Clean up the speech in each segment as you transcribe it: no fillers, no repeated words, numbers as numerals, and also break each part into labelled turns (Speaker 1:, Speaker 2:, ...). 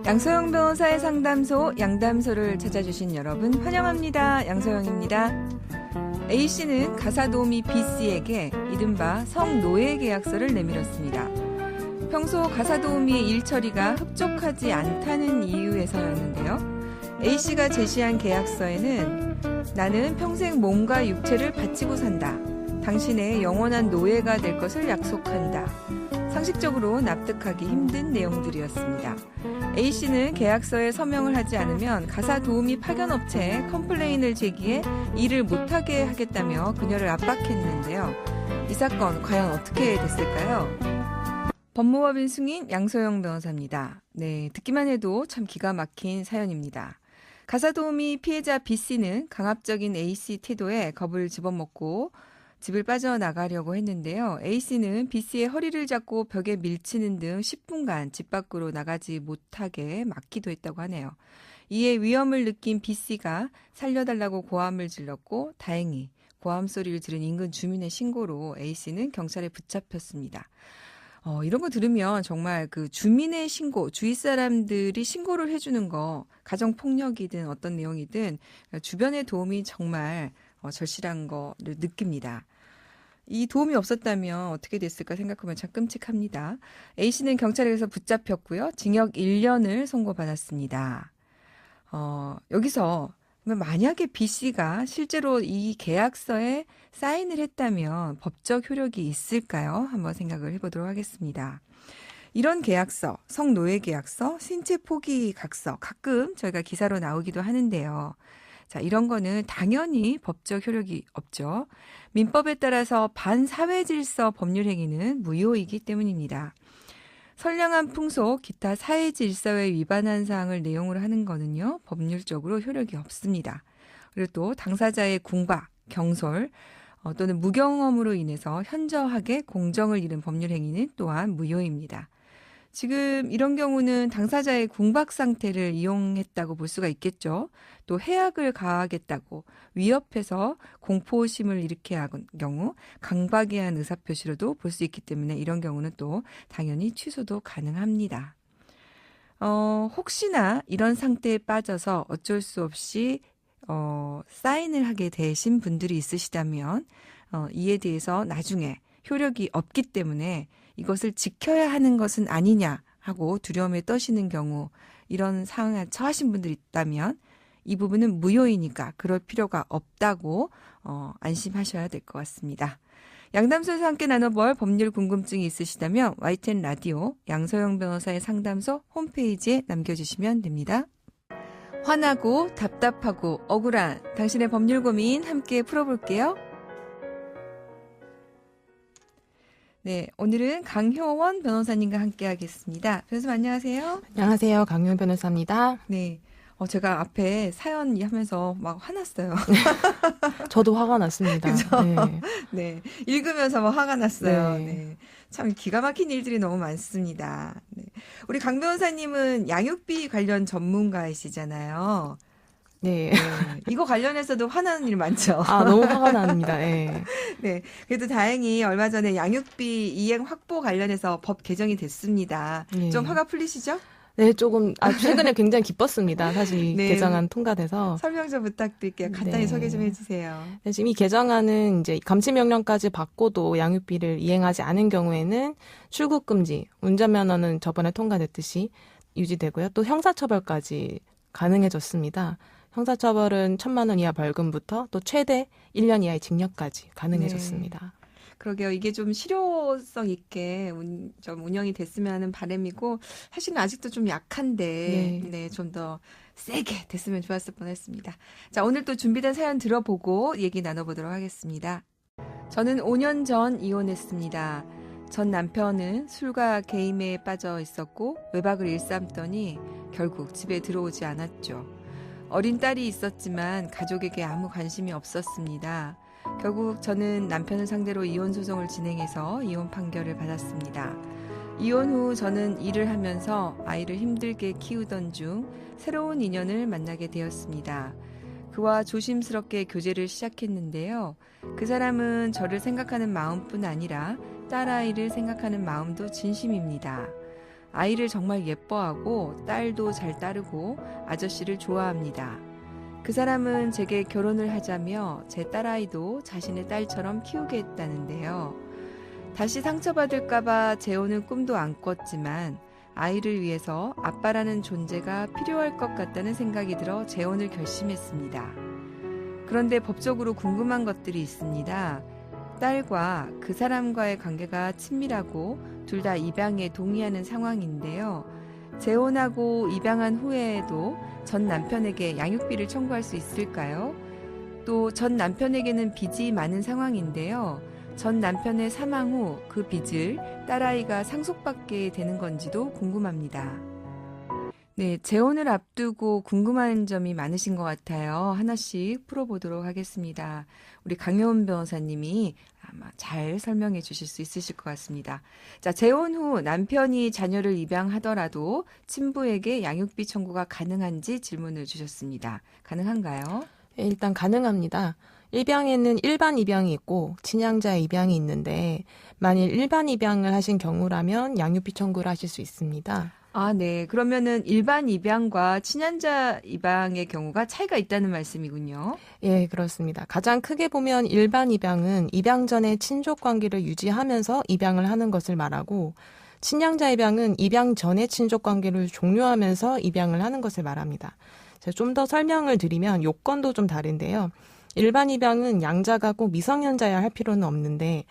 Speaker 1: 양소영 변호사의 상담소 양담소를 찾아주신 여러분 환영합니다. 양소영입니다. A씨는 가사도우미 B씨에게 이른바 성노예 계약서를 내밀었습니다. 평소 가사도우미의 일처리가 흡족하지 않다는 이유에서였는데요. A씨가 제시한 계약서에는 나는 평생 몸과 육체를 바치고 산다. 당신의 영원한 노예가 될 것을 약속한다. 상식적으로 납득하기 힘든 내용들이었습니다. A씨는 계약서에 서명을 하지 않으면 가사도우미 파견업체에 컴플레인을 제기해 일을 못하게 하겠다며 그녀를 압박했는데요. 이 사건 과연 어떻게 됐을까요? 법무법인 승인 양소영 변호사입니다. 네, 듣기만 해도 참 기가 막힌 사연입니다. 가사도우미 피해자 B씨는 강압적인 A씨 태도에 겁을 집어먹고 집을 빠져나가려고 했는데요. A씨는 B씨의 허리를 잡고 벽에 밀치는 등 10분간 집 밖으로 나가지 못하게 막기도 했다고 하네요. 이에 위험을 느낀 B씨가 살려달라고 고함을 질렀고 다행히 고함 소리를 들은 인근 주민의 신고로 A씨는 경찰에 붙잡혔습니다. 이런 거 들으면 정말 그 주민의 신고, 주위 사람들이 신고를 해주는 거, 가정폭력이든 어떤 내용이든 주변의 도움이 정말 절실한 거를 느낍니다. 이 도움이 없었다면 어떻게 됐을까 생각하면 참 끔찍합니다. A씨는 경찰에서 붙잡혔고요. 징역 1년을 선고받았습니다. 여기서 만약에 B씨가 실제로 이 계약서에 사인을 했다면 법적 효력이 있을까요? 한번 생각을 해보도록 하겠습니다. 이런 계약서, 성노예 계약서, 신체 포기 각서 가끔 저희가 기사로 나오기도 하는데요. 자, 이런 거는 당연히 법적 효력이 없죠. 민법에 따라서 반사회질서 법률 행위는 무효이기 때문입니다. 선량한 풍속, 기타 사회질서에 위반한 사항을 내용으로 하는 거는요, 법률적으로 효력이 없습니다. 그리고 또 당사자의 궁박, 경솔 또는 무경험으로 인해서 현저하게 공정을 잃은 법률 행위는 또한 무효입니다. 지금 이런 경우는 당사자의 궁박 상태를 이용했다고 볼 수가 있겠죠. 또 해악을 가하겠다고 위협해서 공포심을 일으키게 한 경우 강박에 의한 의사표시로도 볼 수 있기 때문에 이런 경우는 또 당연히 취소도 가능합니다. 혹시나 이런 상태에 빠져서 어쩔 수 없이 사인을 하게 되신 분들이 있으시다면 이에 대해서 나중에 효력이 없기 때문에 이것을 지켜야 하는 것은 아니냐 하고 두려움에 떠시는 경우 이런 상황에 처하신 분들이 있다면 이 부분은 무효이니까 그럴 필요가 없다고 안심하셔야 될 것 같습니다. 양담소에서 함께 나눠볼 법률 궁금증이 있으시다면 YTN 라디오 양소영 변호사의 상담소 홈페이지에 남겨주시면 됩니다. 화나고 답답하고 억울한 당신의 법률 고민 함께 풀어볼게요. 네, 오늘은 강효원 변호사님과 함께 하겠습니다. 변호사님 안녕하세요.
Speaker 2: 안녕하세요. 강효원 변호사입니다.
Speaker 1: 네, 제가 앞에 사연 하면서 막 화났어요.
Speaker 2: 저도 화가 났습니다.
Speaker 1: 그죠?
Speaker 2: 네.
Speaker 1: 네, 읽으면서 막 화가 났어요.
Speaker 2: 네.
Speaker 1: 네. 참 기가 막힌 일들이 너무 많습니다. 네. 우리 강 변호사님은 양육비 관련 전문가이시잖아요.
Speaker 2: 네.
Speaker 1: 네. 이거 관련해서도 화나는 일 많죠.
Speaker 2: 너무 화가 납니다. 네.
Speaker 1: 네. 그래도 다행히 얼마 전에 양육비 이행 확보 관련해서 법 개정이 됐습니다.
Speaker 2: 네.
Speaker 1: 좀 화가 풀리시죠?
Speaker 2: 네, 조금 최근에 굉장히 기뻤습니다. 사실
Speaker 1: 네.
Speaker 2: 개정안 통과돼서.
Speaker 1: 설명 좀 부탁드릴게요. 간단히
Speaker 2: 네.
Speaker 1: 소개 좀 해주세요.
Speaker 2: 네, 지금 이 개정안은 이제 감치명령까지 받고도 양육비를 이행하지 않은 경우에는 출국 금지, 운전면허는 저번에 통과됐듯이 유지되고요. 또 형사처벌까지 가능해졌습니다. 형사처벌은 1,000만 원 이하 벌금부터 또 최대 1년 이하의 징역까지 가능해졌습니다.
Speaker 1: 네. 그러게요. 이게 좀 실효성 있게 좀 운영이 됐으면 하는 바람이고 사실은 아직도 좀 약한데 네, 좀 더 세게 됐으면 좋았을 뻔했습니다. 자, 오늘 또 준비된 사연 들어보고 얘기 나눠보도록 하겠습니다. 저는 5년 전 이혼했습니다. 전 남편은 술과 게임에 빠져 있었고 외박을 일삼더니 결국 집에 들어오지 않았죠. 어린 딸이 있었지만 가족에게 아무 관심이 없었습니다. 결국 저는 남편을 상대로 이혼 소송을 진행해서 이혼 판결을 받았습니다. 이혼 후 저는 일을 하면서 아이를 힘들게 키우던 중 새로운 인연을 만나게 되었습니다. 그와 조심스럽게 교제를 시작했는데요. 그 사람은 저를 생각하는 마음뿐 아니라 딸아이를 생각하는 마음도 진심입니다. 아이를 정말 예뻐하고 딸도 잘 따르고 아저씨를 좋아합니다. 그 사람은 제게 결혼을 하자며 제 딸아이도 자신의 딸처럼 키우겠다는데요. 다시 상처받을까봐 재혼을 꿈도 안 꿨지만 아이를 위해서 아빠라는 존재가 필요할 것 같다는 생각이 들어 재혼을 결심했습니다. 그런데 법적으로 궁금한 것들이 있습니다. 딸과 그 사람과의 관계가 친밀하고 둘 다 입양에 동의하는 상황인데요. 재혼하고 입양한 후에도 전 남편에게 양육비를 청구할 수 있을까요? 또 전 남편에게는 빚이 많은 상황인데요. 전 남편의 사망 후 그 빚을 딸아이가 상속받게 되는 건지도 궁금합니다. 네, 재혼을 앞두고 궁금한 점이 많으신 것 같아요. 하나씩 풀어보도록 하겠습니다. 우리 강효은 변호사님이 아마 잘 설명해 주실 수 있으실 것 같습니다. 자, 재혼 후 남편이 자녀를 입양하더라도 친부에게 양육비 청구가 가능한지 질문을 주셨습니다. 가능한가요?
Speaker 2: 일단 가능합니다. 입양에는 일반 입양이 있고 친양자 입양이 있는데 만일 일반 입양을 하신 경우라면 양육비 청구를 하실 수 있습니다.
Speaker 1: 아, 네. 그러면은 일반 입양과 친양자 입양의 경우가 차이가 있다는 말씀이군요.
Speaker 2: 예, 그렇습니다. 가장 크게 보면 일반 입양은 입양 전에 친족 관계를 유지하면서 입양을 하는 것을 말하고 친양자 입양은 입양 전에 친족 관계를 종료하면서 입양을 하는 것을 말합니다. 좀 더 설명을 드리면 요건도 좀 다른데요. 일반 입양은 양자가 꼭 미성년자여야 할 필요는 없는데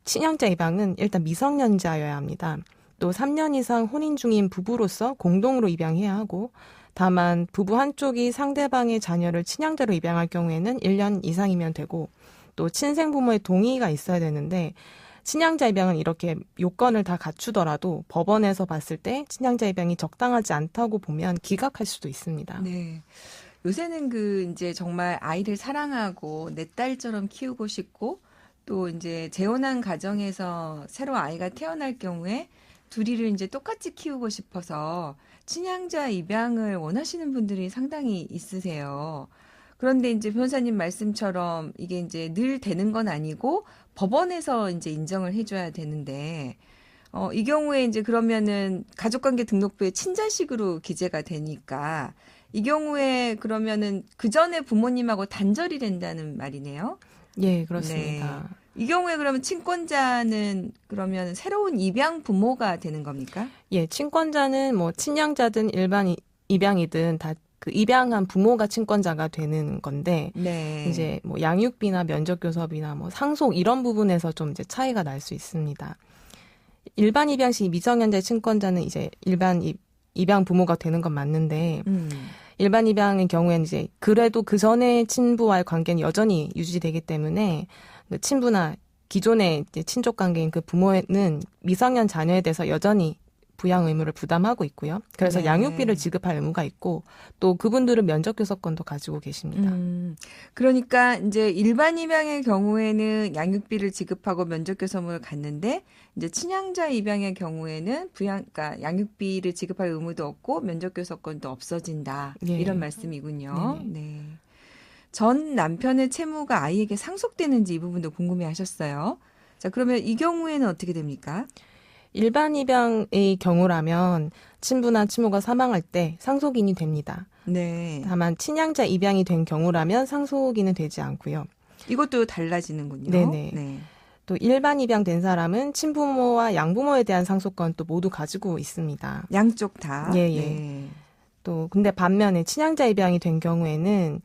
Speaker 2: 친양자 입양은 일단 미성년자여야 합니다. 또 3년 이상 혼인 중인 부부로서 공동으로 입양해야 하고 다만 부부 한쪽이 상대방의 자녀를 친양자로 입양할 경우에는 1년 이상이면 되고 또 친생부모의 동의가 있어야 되는데 친양자 입양은 이렇게 요건을 다 갖추더라도 법원에서 봤을 때 친양자 입양이 적당하지 않다고 보면 기각할 수도 있습니다.
Speaker 1: 네. 요새는 이제 정말 아이를 사랑하고 내 딸처럼 키우고 싶고 또 이제 재혼한 가정에서 새로 아이가 태어날 경우에 둘이를 이제 똑같이 키우고 싶어서 친양자 입양을 원하시는 분들이 상당히 있으세요. 그런데 이제 변호사님 말씀처럼 이게 이제 늘 되는 건 아니고 법원에서 이제 인정을 해줘야 되는데, 이 경우에 이제 그러면은 가족관계 등록부에 친자식으로 기재가 되니까 이 경우에 그러면은 그 전에 부모님하고 단절이 된다는 말이네요.
Speaker 2: 예, 그렇습니다.
Speaker 1: 네. 이 경우에 그러면 친권자는 그러면 새로운 입양 부모가 되는 겁니까?
Speaker 2: 예, 친권자는 뭐 친양자든 일반 입양이든 다 그 입양한 부모가 친권자가 되는 건데
Speaker 1: 네.
Speaker 2: 이제 뭐 양육비나 면접교섭이나 뭐 상속 이런 부분에서 좀 이제 차이가 날 수 있습니다. 일반 입양 시 미성년자의 친권자는 이제 일반 입양 부모가 되는 건 맞는데 일반 입양의 경우에는 이제 그래도 그 전에 친부와의 관계는 여전히 유지되기 때문에 그 친부나 기존의 이제 친족 관계인 그 부모는 미성년 자녀에 대해서 여전히 부양 의무를 부담하고 있고요. 그래서
Speaker 1: 네.
Speaker 2: 양육비를 지급할 의무가 있고 또 그분들은 면접교섭권도 가지고 계십니다.
Speaker 1: 그러니까 이제 일반 입양의 경우에는 양육비를 지급하고 면접교섭을 갖는데 이제 친양자 입양의 경우에는 그러니까 양육비를 지급할 의무도 없고 면접교섭권도 없어진다.
Speaker 2: 예.
Speaker 1: 이런 말씀이군요.
Speaker 2: 네네.
Speaker 1: 네. 전 남편의 채무가 아이에게 상속되는지 이 부분도 궁금해하셨어요. 자, 그러면 이 경우에는 어떻게 됩니까?
Speaker 2: 일반 입양의 경우라면 친부나 친모가 사망할 때 상속인이 됩니다.
Speaker 1: 네.
Speaker 2: 다만 친양자 입양이 된 경우라면 상속인은 되지 않고요.
Speaker 1: 이것도 달라지는군요.
Speaker 2: 네네.
Speaker 1: 네.
Speaker 2: 또 일반 입양된 사람은 친부모와 양부모에 대한 상속권 또 모두 가지고 있습니다.
Speaker 1: 양쪽 다.
Speaker 2: 예, 예.
Speaker 1: 네.
Speaker 2: 또 근데 반면에 친양자 입양이 된 경우에는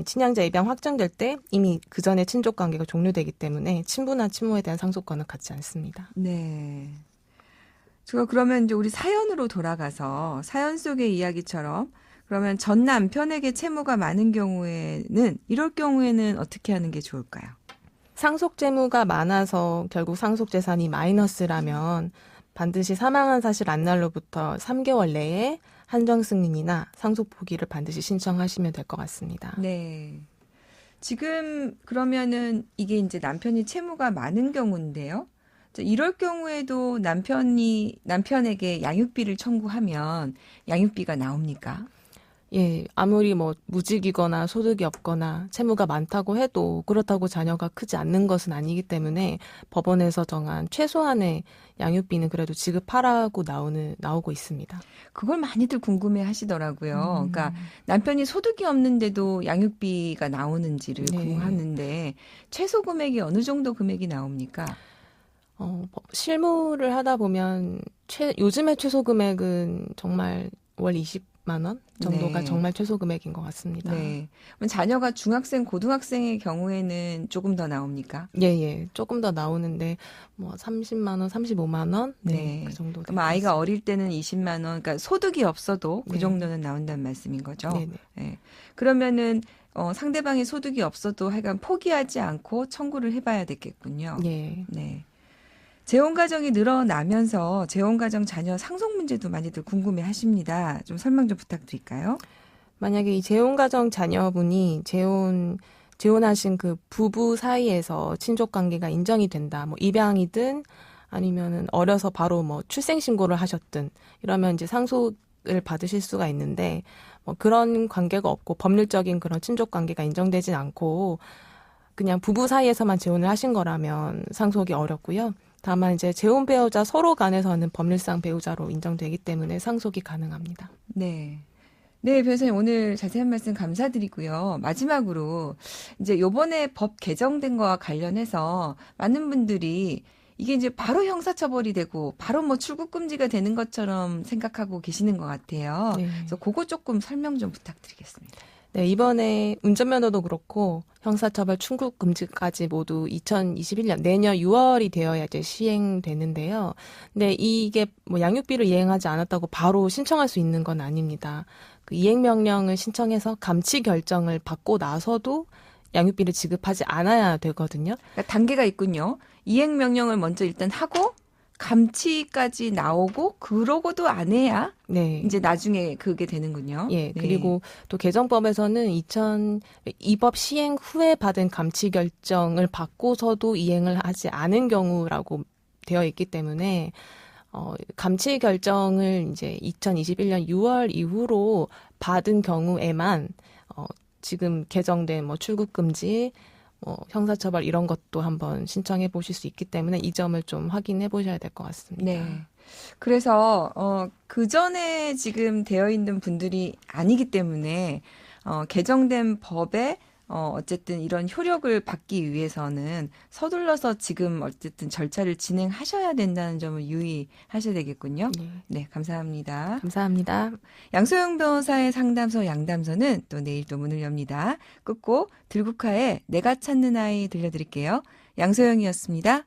Speaker 2: 친양자 입양 확정될 때 이미 그 전에 친족 관계가 종료되기 때문에 친부나 친모에 대한 상속권은 갖지 않습니다.
Speaker 1: 네. 제가 그러면 이제 우리 사연으로 돌아가서 사연 속의 이야기처럼 그러면 전 남편에게 채무가 많은 경우에는 이럴 경우에는 어떻게 하는 게 좋을까요?
Speaker 2: 상속 재무가 많아서 결국 상속 재산이 마이너스라면 반드시 사망한 사실 안날로부터 3개월 내에 한정 승인이나 상속 포기를 반드시 신청하시면 될 것 같습니다.
Speaker 1: 네. 지금 그러면은 이게 이제 남편이 채무가 많은 경우인데요. 이럴 경우에도 남편에게 양육비를 청구하면 양육비가 나옵니까?
Speaker 2: 예, 아무리 뭐 무직이거나 소득이 없거나 채무가 많다고 해도 그렇다고 자녀가 크지 않는 것은 아니기 때문에 법원에서 정한 최소한의 양육비는 그래도 지급하라고 나오고 있습니다.
Speaker 1: 그걸 많이들 궁금해 하시더라고요. 그러니까 남편이 소득이 없는데도 양육비가 나오는지를
Speaker 2: 네.
Speaker 1: 궁금하는데 최소 금액이 어느 정도 금액이 나옵니까?
Speaker 2: 실무를 하다 보면 요즘의 최소 금액은 정말 월 20만 원 정도가
Speaker 1: 네.
Speaker 2: 정말 최소 금액인 것 같습니다.
Speaker 1: 네. 그럼 자녀가 중학생, 고등학생의 경우에는 조금 더 나옵니까?
Speaker 2: 예. 조금 더 나오는데 뭐 30만 원, 35만 원?
Speaker 1: 네.
Speaker 2: 네. 그 정도
Speaker 1: 그럼 아이가 어릴 때는 20만 원, 그러니까 소득이 없어도 그
Speaker 2: 네.
Speaker 1: 정도는 나온다는 말씀인 거죠.
Speaker 2: 네네.
Speaker 1: 네. 그러면은 상대방의 소득이 없어도 하여간 포기하지 않고 청구를 해봐야 되겠군요.
Speaker 2: 예.
Speaker 1: 네. 재혼가정이 늘어나면서 재혼가정 자녀 상속 문제도 많이들 궁금해 하십니다. 좀 설명 좀 부탁드릴까요?
Speaker 2: 만약에 이 재혼가정 자녀분이 재혼하신 그 부부 사이에서 친족 관계가 인정이 된다. 뭐 입양이든 아니면은 어려서 바로 뭐 출생신고를 하셨든 이러면 이제 상속을 받으실 수가 있는데 뭐 그런 관계가 없고 법률적인 그런 친족 관계가 인정되진 않고 그냥 부부 사이에서만 재혼을 하신 거라면 상속이 어렵고요. 다만 이제 재혼 배우자 서로 간에서는 법률상 배우자로 인정되기 때문에 상속이 가능합니다.
Speaker 1: 네. 네, 변호사님 오늘 자세한 말씀 감사드리고요. 마지막으로 이제 요번에 법 개정된 거와 관련해서 많은 분들이 이게 이제 바로 형사처벌이 되고 바로 뭐 출국 금지가 되는 것처럼 생각하고 계시는 것 같아요.
Speaker 2: 네.
Speaker 1: 그래서 그거 조금 설명 좀 부탁드리겠습니다.
Speaker 2: 네, 이번에 운전면허도 그렇고 형사처벌 출국 금지까지 모두 2021년 내년 6월이 되어야 이제 시행되는데요. 근데 이게 뭐 양육비를 이행하지 않았다고 바로 신청할 수 있는 건 아닙니다. 그 이행명령을 신청해서 감치 결정을 받고 나서도 양육비를 지급하지 않아야 되거든요.
Speaker 1: 그러니까 단계가 있군요. 이행 명령을 먼저 일단 하고 감치까지 나오고 그러고도 안 해야
Speaker 2: 네.
Speaker 1: 이제 나중에 그게 되는군요.
Speaker 2: 예,
Speaker 1: 네.
Speaker 2: 그리고 또 개정법에서는 이 법 시행 후에 받은 감치 결정을 받고서도 이행을 하지 않은 경우라고 되어 있기 때문에 감치 결정을 이제 2021년 6월 이후로 받은 경우에만 지금 개정된 뭐 출국 금지, 형사처벌 이런 것도 한번 신청해 보실 수 있기 때문에 이 점을 좀 확인해 보셔야 될 것 같습니다.
Speaker 1: 네. 그래서 그 전에 지금 되어 있는 분들이 아니기 때문에 개정된 법에 어쨌든 이런 효력을 받기 위해서는 서둘러서 지금 어쨌든 절차를 진행하셔야 된다는 점을 유의하셔야 되겠군요.
Speaker 2: 네.
Speaker 1: 네, 감사합니다.
Speaker 2: 감사합니다.
Speaker 1: 양소영 변호사의 상담소 양담소는 또 내일 또 문을 엽니다. 끝곡 들국화의 내가 찾는 아이 들려드릴게요. 양소영이었습니다.